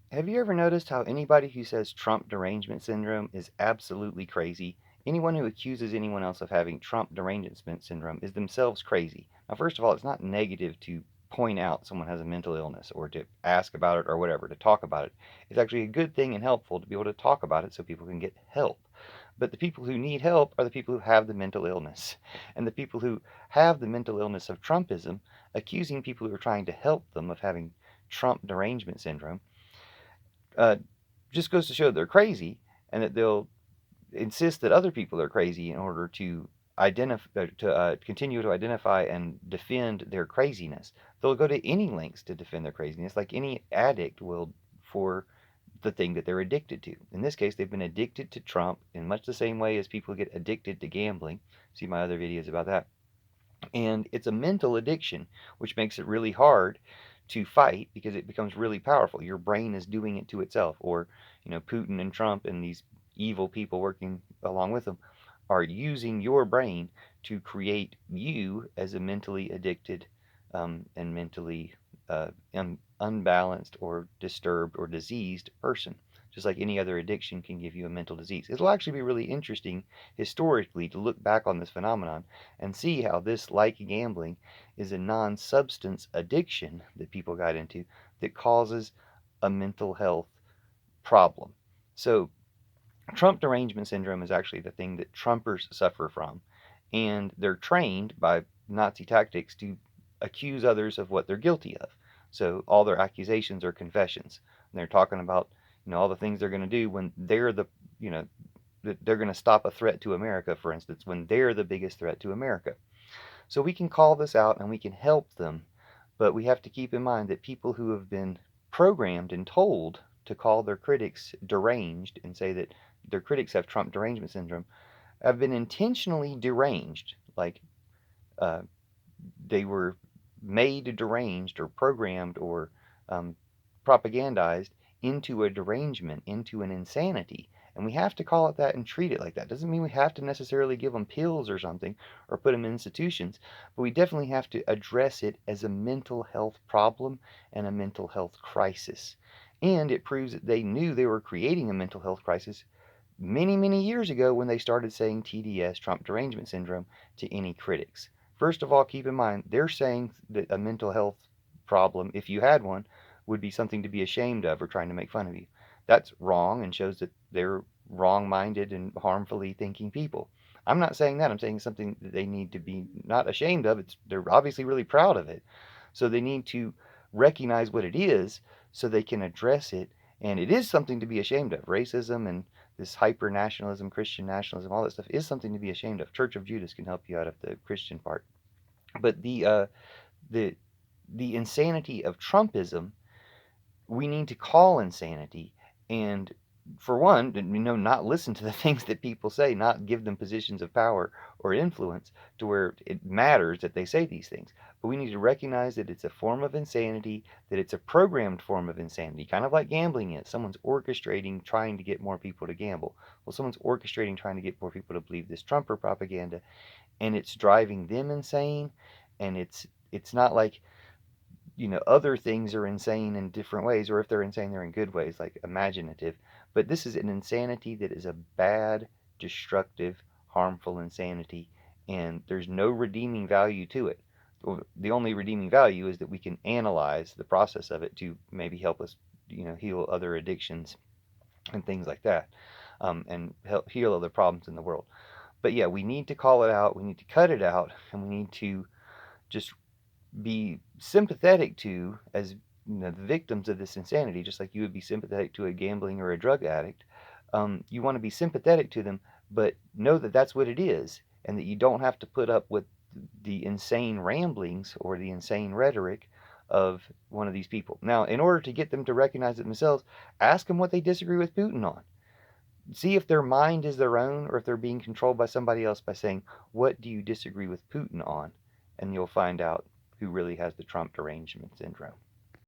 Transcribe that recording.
Have you ever noticed how anybody who says Trump derangement syndrome is absolutely crazy? Anyone who accuses anyone else of having Trump derangement syndrome is themselves crazy. Now, first of all, it's not negative to point out someone has a mental illness or to ask about it or whatever, to talk about it. It's actually a good thing and helpful to be able to talk about it so people can get help. But the people who need help are the people who have the mental illness. And the people who have the mental illness of Trumpism, accusing people who are trying to help them of having Trump derangement syndrome, uh, just goes to show they're crazy, and that they'll insist that other people are crazy in order to continue to identify and defend their craziness. They'll go to any lengths to defend their craziness, like any addict will for the thing that they're addicted to. In this case, they've been addicted to Trump in much the same way as people get addicted to gambling. See my other videos about that. And it's a mental addiction, which makes it really hard to fight because it becomes really powerful. Your brain is doing it to itself. Or, Putin and Trump and these evil people working along with them are using your brain to create you as a mentally addicted and mentally unbalanced or disturbed or diseased person. Just like any other addiction can give you a mental disease. It'll actually be really interesting historically to look back on this phenomenon and see how this, like gambling, is a non substance addiction that people got into that causes a mental health problem. So, Trump derangement syndrome is actually the thing that Trumpers suffer from, and they're trained by Nazi tactics to accuse others of what they're guilty of. So all their accusations are confessions. And they're talking about all the things they're going to do when they're you know they're going to stop a threat to America, for instance, when they're the biggest threat to America. So we can call this out and we can help them, but we have to keep in mind that people who have been programmed and told to call their critics deranged and say that their critics have Trump derangement syndrome have been intentionally deranged, like uh, they were made deranged or programmed or um, propagandized into a derangement, into an insanity. And we have to call it that and treat it like that. Doesn't mean we have to necessarily give them pills or something or put them in institutions, but we definitely have to address it as a mental health problem and a mental health crisis. And it proves that they knew they were creating a mental health crisis many, many years ago when they started saying TDS, Trump derangement syndrome, to any critics. First of all, keep in mind, they're saying that a mental health problem, if you had one, would be something to be ashamed of or trying to make fun of you. That's wrong and shows that they're wrong minded and harmfully thinking people. I'm not saying that. I'm saying something that they need to be not ashamed of. They're obviously really proud of it. So they need to recognize what it is so they can address it. And it is something to be ashamed of. Racism and this hyper nationalism, Christian nationalism, all that stuff is something to be ashamed of. Church of Judas can help you out of the Christian part. But the the insanity of Trumpism, we need to call insanity, and for one, not listen to the things that people say, not give them positions of power or influence to where it matters that they say these things. But we need to recognize that it's a form of insanity, that it's a programmed form of insanity, kind of like gambling is. Someone's orchestrating trying to get more people to gamble. Well, someone's orchestrating trying to get more people to believe this Trumper propaganda, and it's driving them insane. And it's not like other things are insane in different ways, or if they're insane, they're in good ways, like imaginative. But this is an insanity that is a bad, destructive, harmful insanity, and there's no redeeming value to it. The only redeeming value is that we can analyze the process of it to maybe help us, heal other addictions and things like that, and help heal other problems in the world. But yeah, we need to call it out, we need to cut it out, and we need to just be sympathetic to as the victims of this insanity, just like you would be sympathetic to a gambling or a drug addict. You want to be sympathetic to them, but know that that's what it is, and that you don't have to put up with the insane ramblings or the insane rhetoric of one of these people. Now, in order to get them to recognize it themselves, ask them what they disagree with Putin on. See if their mind is their own or if they're being controlled by somebody else by saying, "What do you disagree with Putin on?" And you'll find out who really has the Trump derangement syndrome.